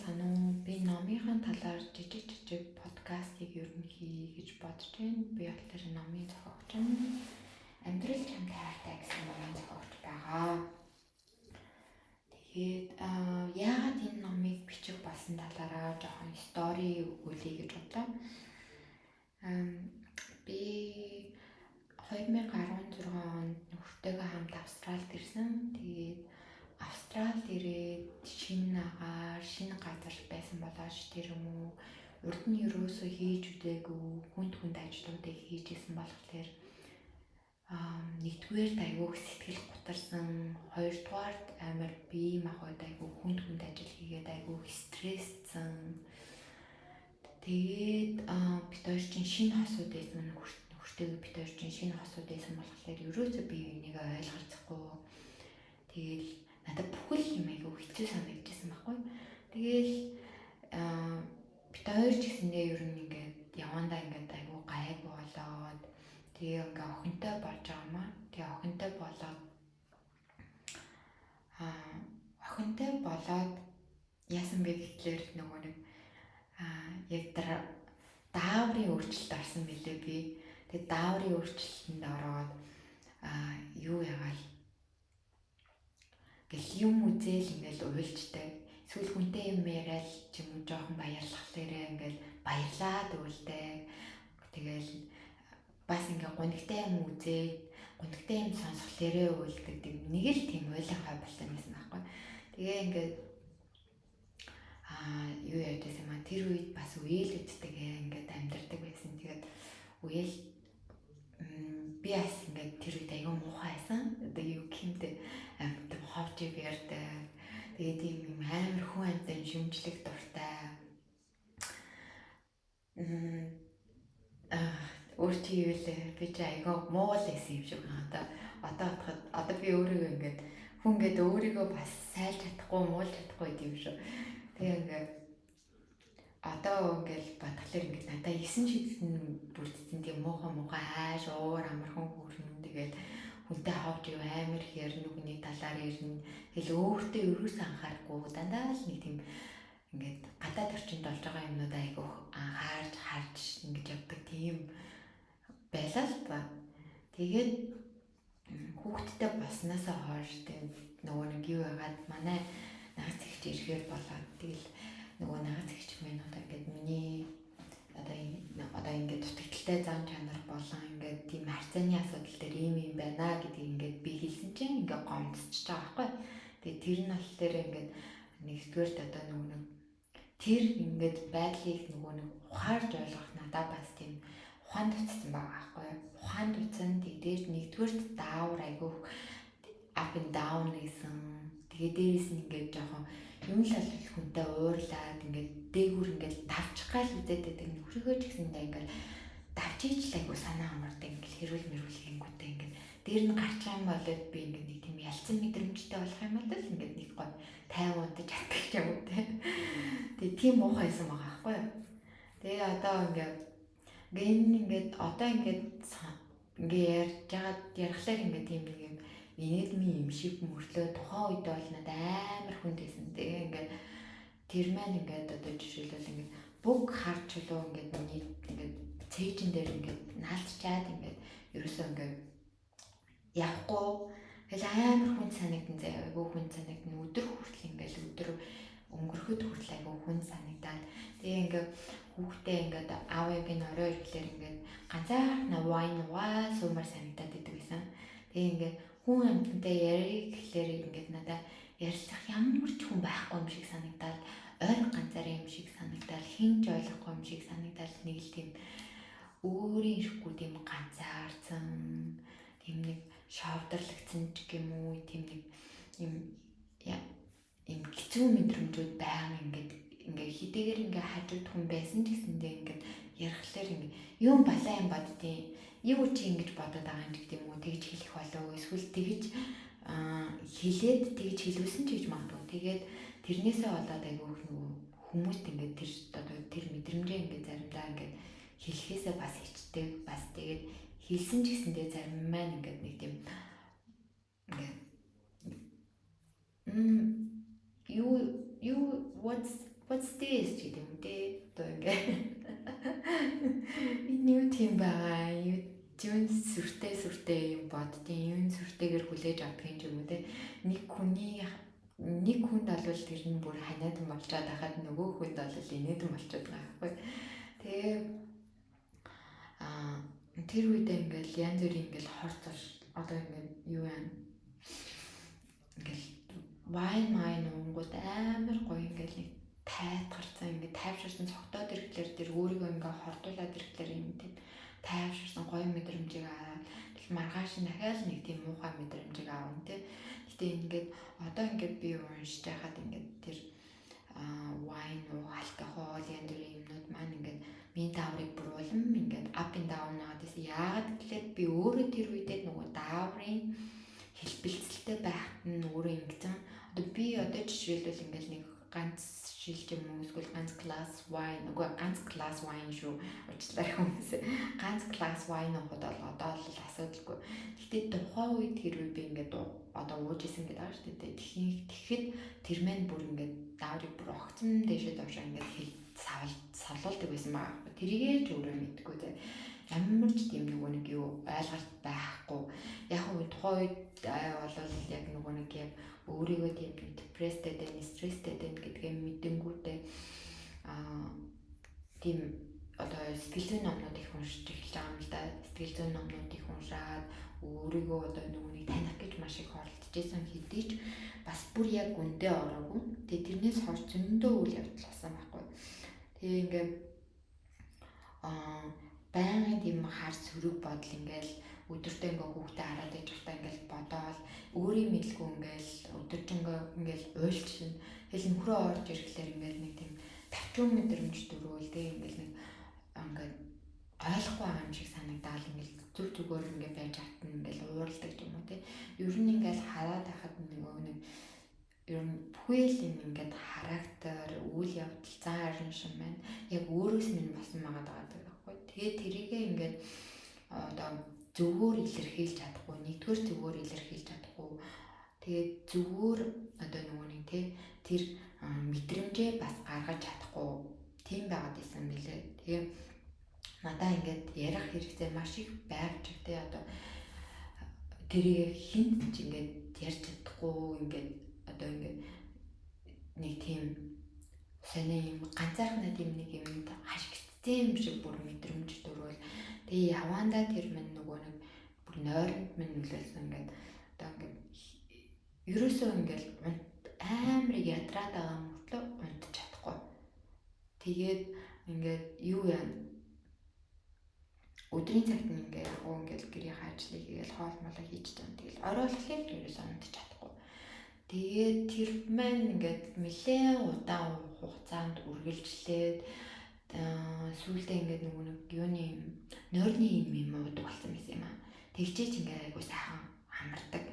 Байцгаана уу? Би номынхаа талаар жижиг подкастыг ер нь хий гэж бодож байна. Би болохоор номын зохиогч нь Амьдрал чам таартай гэсэн номын зохиогч байгаа. Тэгээд яагаад энэ номыг бичих болсон талаараа жоохон стори өгүүлье гэж бодлоо. Би 2016 онд нөхөртөөгөө хамт Австралид ирсэн. Тэгээд Австралид ирээд шинэ агаар, шинэ газар байсан болооч тэр юм уу урд нь ерөөсөө хийж үдээгүй хүнд ажлуудыг хийж исэн болохоор нэгдүгээр айгүйх сэтгэл гутарсан, хоёрдугаарт амар бие махбод айгүй хүнд ажил хийгээд айгүй стрессцэн. Тэгээд бид хоёр чинь шинэ хосууд байсан нөхөртөөгөө бид хоёр чинь шинэ хосууд байсан болохоор ерөөсөө би энийг ойлгоцохгүй. Тэгэл надад бүхэл юм айгүй хэцүү санагдчихсан байхгүй. Тэгэл бид хоёр ч гэсэндээ ер нь ингээд явандаа ингээд айгүй гайг болоод тэгээ ингээ охинтой болж байгаа маа. Тэгээ охинтой болоод яасан бэ гэхлээр нөгөө нэг яг дааврын өөрчлөлт орсон билээ би. Тэгээ дааврын өөрчлөлтөнд ороод юу яагаад гэл юм үзэл ингээл уйлжтай. Эсвэл хүнтэй юм яриад ч юм уу жоохон баярлахлаарэ ингээл баярлаад үлдээ. Тэгэл бас ингээ гонхтой юм үзээд гонхтой юм сонсхолоорэ үлддэг. Нэг л тийм ойлгохой болсон байсан байхгүй. Тэгээ ингээд юу яадаг юм аа тэр үед бас үеэлэддэг ингээд амьдардаг байсан. Тэгээд үеэл би бас ингээд тэр үед аягүй муухай байсан. Одоо юу гэмтэй амьд ховж ярьдаг. Тэгээд тийм амар хүн амьтан шүмжлэх дуртай. Өөртөө юу лээ би ч аягүй муу л байсан юм шиг байна. Одоо би өөрийгөө ингээд хүн ингээд өөрийгөө бас сайлж чадахгүй муулж чадахгүй юм шүү. Тэгээ ингээд одоо ингээд батглаар ингээд надаа 9 шидсэн бүрдсэн тийм муухай хайш уур амархан хүрнэ. Тэгээд хүнтэй ховж юу амар хэрнэ хүний талаар ирнэ. Тэгэл өөртөө ерөөсөө анхаарахгүй дандаа л нэг тийм ингээд гадаад орчинд болж байгаа юмнууд айгүй анхаарч харж ингэж явдаг тийм байлаа л ба. Тэгээд хүүхдтэй болсноосоо хойш тэгээд нөгөө нэг юу яагаад манай нагц ихч ирэхээр болоод тэгэл нөгөө нагц ихч минь одоо ингээд миний одоо ингээд дутагдaltaй зан чанар болон ингээд тийм харьцааны асуудал дээр ийм юм байна гэдгийг ингээд би хэлсэн чинь ингээд гомдсож байгаа байхгүй. Тэгээд тэр нь болохоор ингээд нэгдүгээрт одоо нөгөө тэр ингээд байдлыг нөгөө нэг ухаарж ойлгох надад бас тийм ухаанд утсан байгаа байхгүй. Ухаанд утсан тэгээд нэгдүгээрт даавар айгүйх up and down гэсэн. Тэгээд дээрээс нь ингээд жоохон юм л аль хүнтэй уурлаад ингээд дээгүр ингээд давчих гал үзээд байдаг нөхрийнхөө ч гэсэндээ ингээд давчиж л айгу санаа амардаг ингээд хэрүүл мэрүүлэнгүүтэй ингээд дээр нь гарч байгаа юм болоод би ингээд нэг тийм ялцсан мэдрэмжтэй болох юм бол л ингээд нэг гоо тайван удаж чаддаг юм уу те. Тэгээ тийм муухайсан байгаа байхгүй юу. Тэгээ одоо ингээд одоо ингээд ярьж байгаа ярихлаар ингээд тийм нэг юм энерми юм шиг мөрлөө тухайн үед бол надад амар хүнд байсан. Тэгээ ингээд тэр маань ингээд одоо жишээлбэл ингээд бүг харж чулуу ингээд миний ингээд цээжин дээр ингээд наалцчаад ингээд ерөөсөө ингээд явахгүй хэл амар хүн санагдсан заяа. Айгуу хүн санагдсан. Өдөр хүртэл ингээд өдөр өнгөрөхөд хүртэл айгуу хүн санагдаад тэгээ ингээд хүүхдээ ингээд аавыг нь орой ирэхлээр ингээд ганцаархна вайн сумар санагдаад идэг гэсэн. Тэгээ ингээд хүн амьтантай ярих гэхлээр ингээд надад ярилцах ямар ч хүн байхгүй юм шиг санагдаад ойр ганцаараа юм шиг санагдаад хинж ойлгохгүй юм шиг санагдаад нэг л тийм өөрийн ирэхгүй тийм ганцаарцсан тийм нэг шовдрлагдсан ч юм уу тийм нэг юм хэцүү мэдрэмжүүд байнга ингээд хитэйгээр ингээд хажууд хүн байсан ч гэсэндээ ингээд ярихлаар ингээд юм балаа юм боддیں۔ Юу чи ингэж бодоод байгаа юм гэдэг юм уу тэгж хэлэх болов эсвэл тэгж хэлээд тэгж хэлүүлсэн ч гэж магадгүй. Тэгээд тэрнээсээ болоод айгүй хүмүүст ингээд тэр мэдрэмжээ ингээд заримдаа ингээд хэлхээсээ бас хичдэг. Бас тэгээд хэлсэн ч гэсэндээ зарим маань ингээд нэг тийм ингээд what's what's this гэдэг юм те. Одоо ингээ энэ юу тийм байгаа юу сүртэй юм боддیں۔ Юу сүртэйгээр хүлээж авдаг юм уу те. Нэг хүнд олвол тэр нь бүр ханиадан болчиход байхад нөгөө хүнд олвол инээдэн болчиход байгаа байхгүй. Тэгээ тэр үедээ ингээл янз бүрийн ингээл хорцол одоо ингээд юу яа ингээл вайн уунгууд амар гоё ингээл нэг тайтгарсан ингээд тайвширсан цогтоод ирэхлээр тэр өөрийгөө ингээ хордуулаад ирэхлээр юм тийм тайвширсан гоё мэдрэмжийг аваад маргааш дахиад нэг тийм муухай мэдрэмжийг аавн тийм. Гэтэ ингээд одоо ингээд би уншиж байхад ингээд тэр wine уу алкогол янз бүрийн юмнууд маань ингээд миний дааврыг бүр улам ингээд up and down наадсэн. Яагаад гэвэл би өөрөө тэр үедээ нөгөө дааврын хэлбэлцэлтэй байхад нь өөрөө ингэсэн. Одоо би одоо жишээлбэл ингээд нэг ганц шилж юм уу эсвэл ганц glass wine нөгөө ганц glass wine шүү уучлаарай хүмүүс. Ганц glass wine уугаад бол одоо л асуудалгүй. Гэтэ тухайн үед тэр үе би ингээд одоо ууж исэн гэдэг байгаа шүү дээ. Тэгэхэд тэр маань бүр ингээд дааврыг бүр огцон дэшээ давшаа ингээд савлуулдаг байсан байгаа. Тэрийгээ ч өөрөө мэдгүй те. Ямар ч тийм нөгөө нэг юу ойлголт байхгүй. Яг нь тухайн үед бол яг нөгөө нэг яг өөрийгөө тийм depressed and stressed гэдгээ мэдэнгүүтээ тийм одоо сэтгэл зүйн номнууд их уншиж эхэлж байгаа юм л да. Сэтгэл зүйн номнууд их уншаад өөрийгөө одоо нөгөөнийг таних гэж маш их оролдож байсан хэдий ч бас бүр яг үндэ ороогүй. Тэгээ тэрнээс хойш зөндөө үйл явдал болсон байхгүй. Тэгээ ингээд байнгын тийм хар сөрөг бодол ингээл өдөртөө ингээ хүүхдээ хараад иж байхдаа ингээл бодоол өөрийн мэдлгүй ингээл өдөржингөө ингээл уйлчин хэл нөхрөө орж ирэхлээр ингээл нэг тийм тавчуун мэдрэмж төрөөл тэгээ ингээл нэг ингээд ойлгохгүй байгаа юм шиг санагдаал ингээл зүгээр ингээ байж хатна ингээл уурладаг юм уу те. Ер нь ингээл хараад байхад нөгөө нэг ер нь бүхэл юм ингээд характер үйл явдал зан арин шин маань яг өөрөөс минь босон байгаа даа байхгүй. Тэгээд тэрийгээ ингээд одоо зөвгөр илэрхийлж чадахгүй, нэгдүгээр зөвгөр илэрхийлж чадахгүй. Тэгээд зөвгөр одоо нөгөө нэг тэр мэдрэмжээ бас гаргаж чадахгүй тийм байгаад исэн мэлээ. Тэгээ надаа ингээд ярих хэрэгтэй маш их байвч те одоо тэрийг хинт ч ингээд ярьж чадахгүй ингээд одоо ингээд нэг тийм сони юм ганцаархнаа тийм нэг юмд хашигдсан юм шиг бүр мэдрэмж төрөөл. Тэгээ явандаа тэр минь нөгөө нэг бүр нойронд минь нүлээсэн ингээд одоо ингээд ерөөсөө ингээд амар ядраад байгаа мөртлөө унтж чадахгүй. Тэгээд ингээд юу яа өдрийн цагт ингээд ингээд гэрийн ажлыг хийгээл хоол молоо хийж тань тэгэл оройлохлоор ерөөсөө унтж чадахгүй. Тэгээд тэр маань ингээд нэлээд удаан хугацаанд үргэлжлээд сүүлдээ ингээд нөгөө нэг юуны нойрны юм уудаг болсон байсан юм аа. Тэгчээч ингээд айгуу сайхан хамардаг.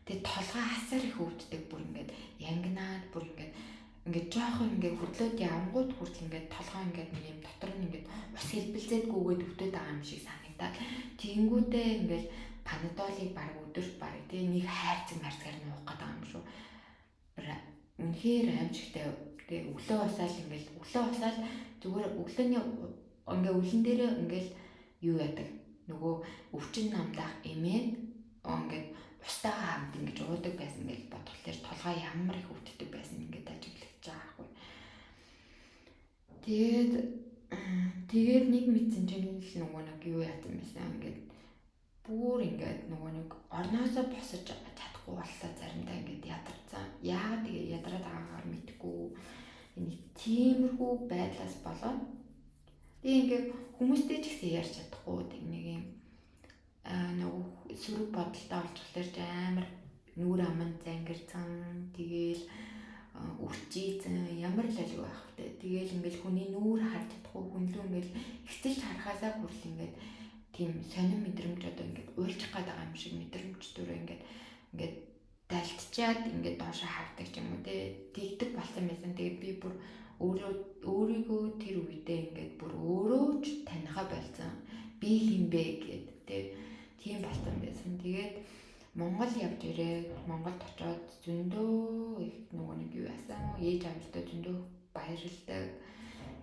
Тэгээд толгой хасаар их өвддөг бүр ингээд янгнаад бүр ингээд жоохон ингээд хөдлөөд явангууд хүртэл ингээд толгой ингээд нэг юм дотор нь ингээд ус хэлбэлзээдгүйгээд өвдөд байгаа юм шиг санагдаад тэгэнгүүтээ ингээд панадолыг баг өдөрт баг тий нэг хайрцаг марцгаар нь уух гэдэг юм шүү. Үнэхээр аимшигтай тэгээ өглөө басаал зүгээр өглөөний ингээ үлэн дээрээ ингээл юу яадаг нөгөө өвчин намдаах эмээ ингээд устайгаа хамт ингэж уудаг байсан гэж бодглохлоор толгой ямар их өвддөг байсан ингээд ажиглаж байгаа хгүй. Тэгээд нэг мэдсэн чинь нөгөө нэг юу яасан байсан ингээд бүр ингээд нөгөө нэг орноосоо босож чадахгүй боллоо заримдаа ингээд ядарсан. Яагаад тэгээ ядраад байгаагаар мэдгүй нэг тиймэрхүү байдлаас болоод тэгээ ингээд хүмүүстэй ч гэсэн ярьж чадахгүй тэг нэг юм нөгөө сөрөг бодолтой олчихлоор амар нүур аман зангирцсан тэгээл үрчийцэн ямар л алиг байх вэ. Тэгээл ингээд хүний нүур харж чадахгүй хүнлүү ингээд хэцэлж харахаасаа хүрэл ингээд тийм сонин мэдрэмж одоо ингээд уйлчих гээд байгаа юм шиг мэдрэмж төрөө ингээд далтчаад ингээд доошо хардаг ч юм уу тэгдэг болсон байсан. Тэгээд би бүр өөрийгөө тэр үедээ ингээд бүр өөрөө ч таниха болсон. Би хинбэ гэдэг тийм болсон байсан. Тэгээд Монгол явж ирээд Монголд очиод зөндөө их нөгөө нэг юу яасан ээж аваалтай зөндөө баяр баярлалаа.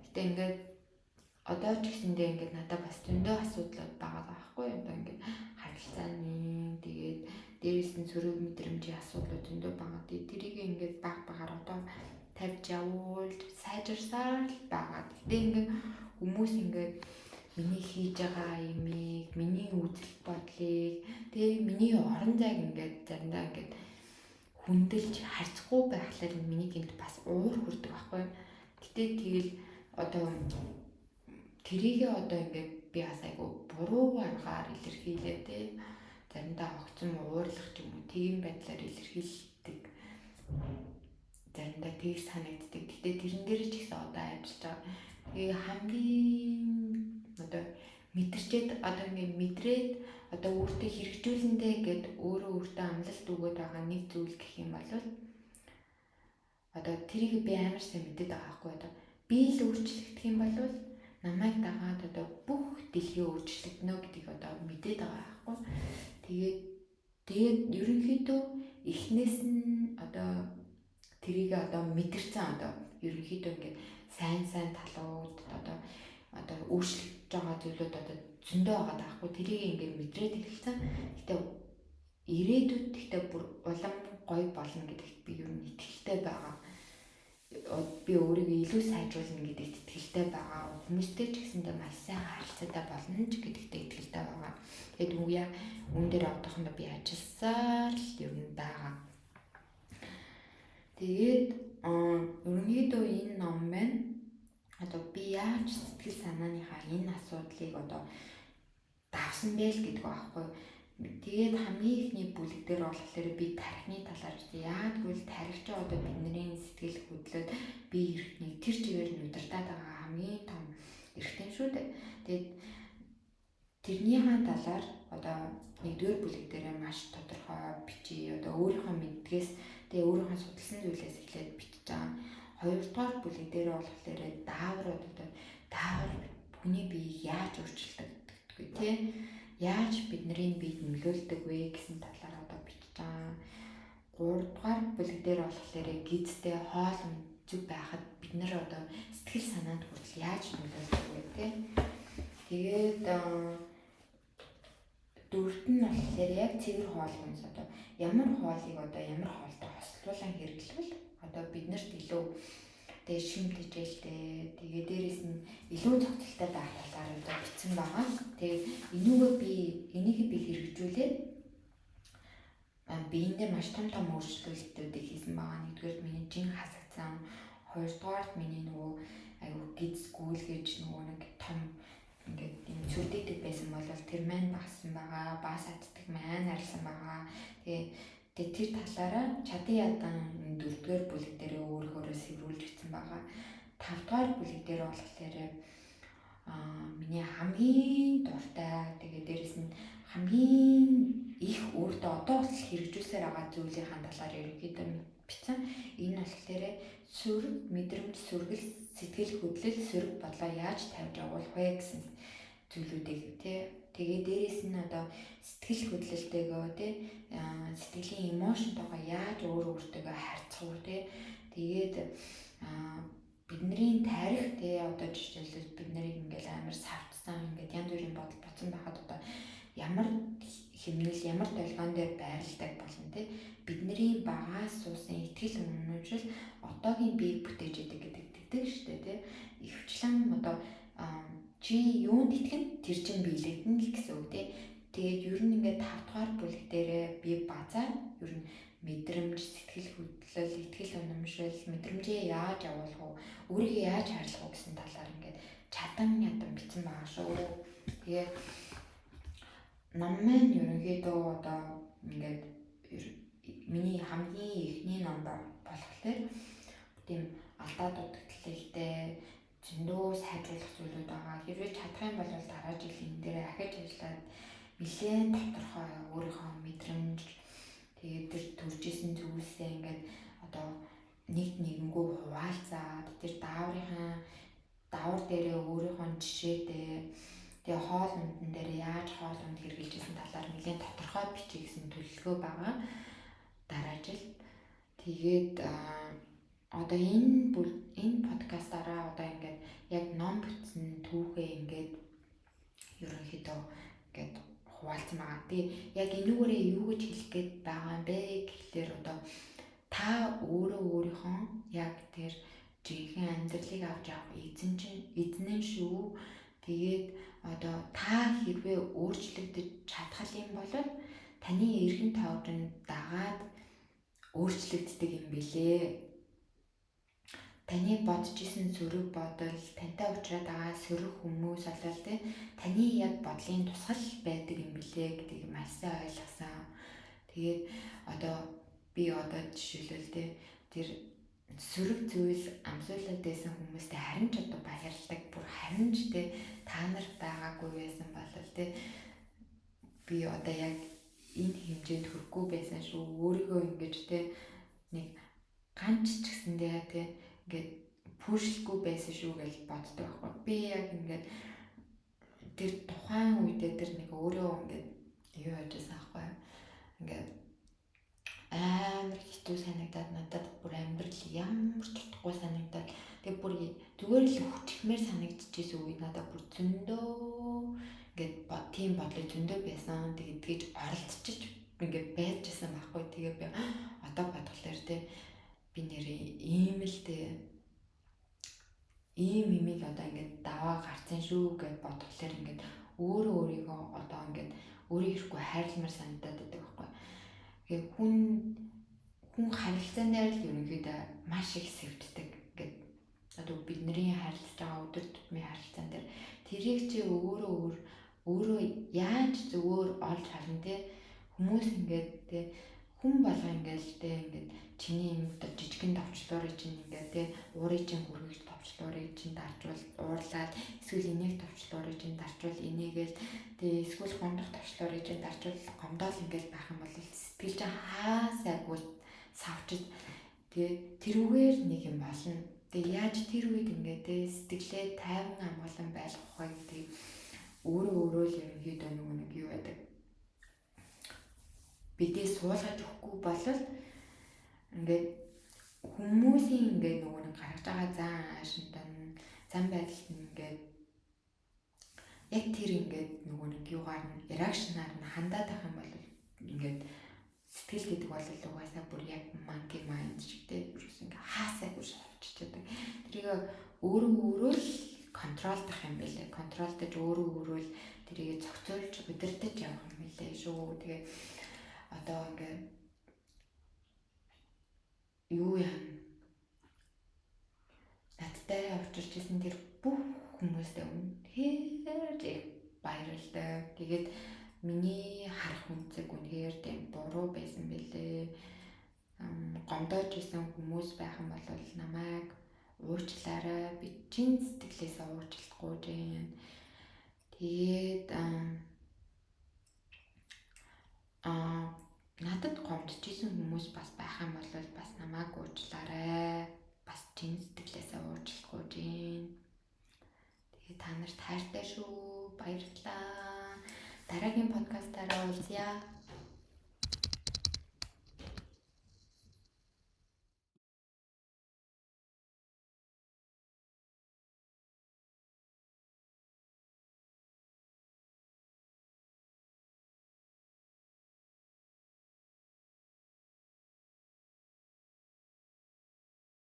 Гэтэ ингээд одоо ч гэсэндээ ингээд надад бас зөндөө асуудлууд байгаа байхгүй одоо ингээд харилцааны тэгээд дээрээс нь сөрөг мэдрэмжийн асуудлууд зөндөө байгаа. Тэгээд тэрийг ингээд баг багаар одоо тавьж явуулж сайжирсаар л байгаа. Гэтэ ингээд хүмүүс ингээд миний хийж байгаа юмыг, миний үзэл бодлыг, тэгээ миний орон зайг ингээд заримдаа ингээд хүндэлж харьцахгүй байхлаар миний гинт бас уур хүрдэг байхгүй. Гэтэ тэгэл одоо тэрийгээ одоо ингээд би бас айгу буруу аргаар илэрхийлээ те. Заримдаа огцом уурлах ч юм уу тийм байдлаар илэрхийлдэг. Заримдаа тийг санагддаг. Гэтэ тэрэн дээр ч ихсэн одоо ажиллаж байгаа. Тэгээ хамгийн одоо мэдэрчээд одоо ингээд мэдрээд одоо өөртөө хэрэгжүүлэндээ гэд өөрөө өөртөө амлалт өгөөд байгаа нэг зүйл гэх юм бол одоо тэрийг би амар сайн мэдээд байгаа байхгүй одоо би л өөрчлөгдөх юм бол намайг дагаад одоо бүх дэлхий өөрчлөгдөнө гэдгийг одоо мэдээд байгаа байхгүй. Тэгээд ерөнхийдөө эхнээс нь одоо тэрийг одоо мэдэрсэн одоо ерөнхийдөө ингээд сайн талууд одоо өөрчлөж байгаа зүйлүүд одоо зөндөө байгаа даахгүй тэрийг ингээд мэдрээд эхэлсэн. Гэтэ ирээдүйд гэхдээ бүр улам гоё болно гэдэгт би юу нэг итгэлтэй байгаа. Би өөрийгөө илүү сайжруулна гэдэгт итгэлтэй байгаа. Хүмүүстэй ч гэсэндээ маш сайн харилцаатай болно ч гэдэгт итгэлтэй байгаа. Тэгээд үүн дээр одоохондоо би ажилласаар л ер нь байгаа. Тэгээд ерөнхийдөө энэ ном маань одоо би яаж сэтгэл санааныхаа энэ асуудлыг одоо давсан бэ л гэдэг байхгүй. Тэгээд хамгийн ихний бүлэг дээр болохоор би тархины талаар яадгүй л тархич одоо бидний сэтгэл хөдлөлд би эрхтнийг тэр чигээр нь удирдах байгаа хамгийн том эрхтэн шүү дээ. Тэгээд тэрнийхээ талаар одоо нэгдүгээр бүлэг дээр маш тодорхой бичиж одоо өөрийнхөө мэддгээс тэгээ өөрийнхөө судалсан зүйлээс эхлээд бичиж байгаа. Хоёрдугаар бүлэг дээр болохоор даавар хүний биеийг яаж өөрчилдөг гэдэггүй тий. Яаж бидний биед нөлөөлдөг вэ гэсэн талаар одоо бичиж байгаа. Гуравдугаар бүлэг дээр болохоор гидтэй хоол зүг байхад бид нар одоо сэтгэл санаанд хүртэл яаж нөлөөлдөг вэ тий. Тэгээд дөрөвт нь болохоор яг цэвэр хоол хүнс одоо ямар хоолыг одоо ямар хоолтой хослуулан хэрэглэвэл одоо биднэрт илүү тэгээ шимтэж ээлтэй тэгээ дээрэс нь илүү цогцолтой байх талаар одоо бичсэн байгаа. Тэгээ энийг би хэрэгжүүлээд биендээ маш том өөрчлөлтүүдийг хийсэн байгаа. Нэгдүгээр миний жин хасагдсан, хоёрдугаар миний нөгөө аюу гидс гүйлгэж нөгөө нэг том ингээд юм сүрдийдэг байсан бол тэр маань багассан байгаа, бас аддаг маань арилсан байгаа. Тэгээд тэр талаараа чадан ядан 4-р бүлэг дээр өөрөөрөө сэврүүлж өгсөн байгаа. 5-р бүлэг дээр болохоор миний хамгийн дуртай тэгээд дээрэс нь хамгийн их өөртөө одоо л хэрэгжүүлсээр байгаа зүйлийн талаар ерөнхийдөө бичсэн. Энэ болохоор сөрөг мэдрэмж, сүргэл, сэтгэл хөдлөл, сөрөг бодлоо яаж тавьж явуулах вэ гэсэн зүйлүүдийг тий. Тэгээ дээрэс нь одоо сэтгэл хөдлөлтэйгөө тий сэтгэлийн эмошнтойгоо яаж өөртөө харьцах вэ тий. Тэгээд бидний тарих тий одоо жишээлбэл бид нарыг ингээл амар савтсан ингээд янз бүрийн бодол боцсон байхад одоо ямар хэмнэл ямар долгион дээр байрладаг болно тий. Бидний багаас суусан итгэл үнэмшил одоогийн биеийг бүтээж идэг гэдэг шүү дээ тий. Ихвчлэн одоо чи юунд итгэн тэр чинь биелэгдэн л гэсэн үг тий. Тэгээд ер нь ингээд 5-р бүлэг дээрээ би базаа ер нь мэдрэмж, сэтгэл хөдлөл, итгэл үнэмшил, мэдрэмжээ яаж явуулах вэ? Өөрийгөө яаж харьцах вэ гэсэн талаар ингээд чадан бичсэн байгаа шүү. Тэгээд ном маань ерөнхийдөө одоо ингээд миний хамгийн ихний ном болохоор тийм алдаа дутагдлалтай зөндөө сайжруулах зүйлүүд байгаа. Хэрвээ чадах юм бол дараа жил энэ дээр ахиж ажиллаад нэлээд тодорхой өөрийнхөө мэдрэмж тэгээд тэр төржсэн зүйлсээ ингээд одоо нэгнгүү хуваалцаад тэр даавар дээрээ өөрийнхөө жишээтэй тэгээ хоол ундан дээр яаж хоол унд хэрэгжилсэн талаар нэлээд тодорхой бичих гэсэн төлөвлөгөө байгаа. Дараа жил тэгээд одоо энэ подкастаараа одоо ингээд яг ном бүтсэн түүхээ ингээд ерөнхийдөө ингээд хуваалцсан байгаа. Тэгээ яг энүүгээрээ юу гэж хэлэх гээд байгаа юм бэ гэхлээр одоо та өөрийнхөө яг тэр жинхэнэ амьдралыг авч явах эзэн нь шүү. Тэгээд одоо та хэрвээ өөрчлөгдөж чадхал юм бол таны эргэн тойрон дагаад өөрчлөгддөг юм билээ. Таны бодож исэн сөрөг бодол, тантай уулзраад байгаа сөрөг хүмүүс болол тэ таны яг бодлын тусгал байдаг юм билээ гэдгийг маш сайн ойлгосон. Тэгээд одоо би одоо жишээлбэл тэр сөрөг зүйл амсуулаад байсан хүмүүстэй харин ч одоо баярлдаг. Бүр харин ч та нар байгаагүй байсан болол би одоо яг энэ хэмжээнд хүрэхгүй байсан шүү. Өөрийгөө ингэж нэг ганц ч гэсэндээ ингээд пүшлэхгүй байсан шүү гэж боддог байхгүй. Би яг ингээд тэр тухайн үедээ тэр нэг өөрөө ингээд юу яжсан байхгүй. Ингээд амар хэцүү санагдаад надад бүр амьдрал ямар ч утгагүй санагдаад тэгээ бүр зүгээр л хүчмээр санагдчихсэн үе надад бүр зөндөө ингээд тийм бодлоо зөндөө байсан. Тэгээд тэгж оролцчих ингээд байжсэн байхгүй. Тэгээ би одоо бодглохлоор би нэрээ ийм л ийм имийг одоо ингээд даваа гарцсан шүү гэж бодглохлоор ингээд өөрийгөө одоо ингээд өөрийг ирэхгүй хайрламар санагдаад байдаг байхгүй. Тэгээ хүн харилцаан дээр л ерөнхийдөө маш их сэвддэг. Ингээд одоо бидний харилцаж байгаа өдөр тутмын харилцаан дээр тэрийг чи өөрөө яаж зөвөр олж харна хүмүүс ингээд хүн болго ингээд чиний юм одоо жижигэн товчлуурыг чинь ингээд уурыг чинь хүргэж товчлуурыг чинь даржуул уурлаад эсвэл энийг товчлуурыг чинь даржуул энийгээл эсвэл гомдох товчлуурыг чинь даржуул гомдоол ингээд байх юм бол сэтгэл чинь хаасайгүй савчиж тэрүүгээр нэг юм болно. Тэгээ яаж тэр үед ингээд сэтгэлээ тайван амгалан байлгах вэ гэдэг өөрөө л ерөнхийдөө нэг юу байдаг. Бидээ суулгаж өгөхгүй болол ингээд хүмүүсийн ингээд нэг гаргаж байгаа зан байдалд ингээд яг тэр ингээд нэг юугаар нь реакшнаар нь хандаад байх юм бол ингээд сэтгэл гэдэг бол угаасаа бүр яг monkey mind шиг бүр ингээд хаасайгүй шавччихдаг. Тэрийг өөрөө л контролдох юм билээ. Контролдож өөрөө л тэрийг зохицуулж удирдах явах юм билээ шүү. Тэгээ одоо ингээд юу яа надтай авчирч ирсэн тэр бүх хүмүүстэй үнэхээр баярлалаа. Тэгээд миний харах үнцэг үнэхээр тийм буруу байсан бэлээ. Гомдож исэн хүмүүс байх юм бол намайг уучлаарай. Би чин сэтгэлээс уучлахгүй дээ. Тэгээд надад гомдож исэн хүмүүс бас байх юм бол бас намайг уучлаарай. Бас чин сэтгэлээс уучлахгүй дээ. Тэгээд та нарт хайртай шүү. Баярлалаа. Дараагийн подкастаараа уулзъя.